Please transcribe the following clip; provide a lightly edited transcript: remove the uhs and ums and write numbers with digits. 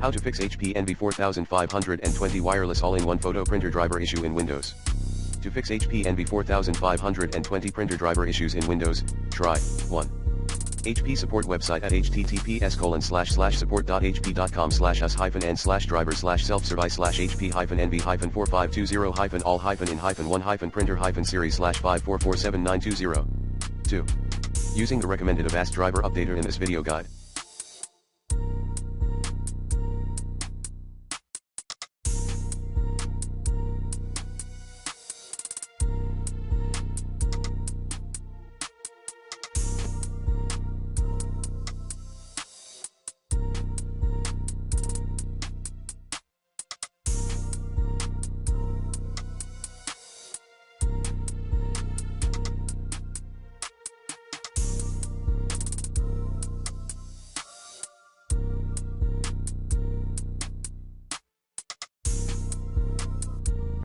How to fix HP Envy 4520 wireless all-in-one photo printer driver issue in Windows. To fix HP Envy 4520 printer driver issues in Windows, try 1. HP support website at https://support.hp.com/us-n/drivers/self-service/hp-envy-4520-1-printer-series/5447920. 2. Using the recommended Avast driver updater in this video guide.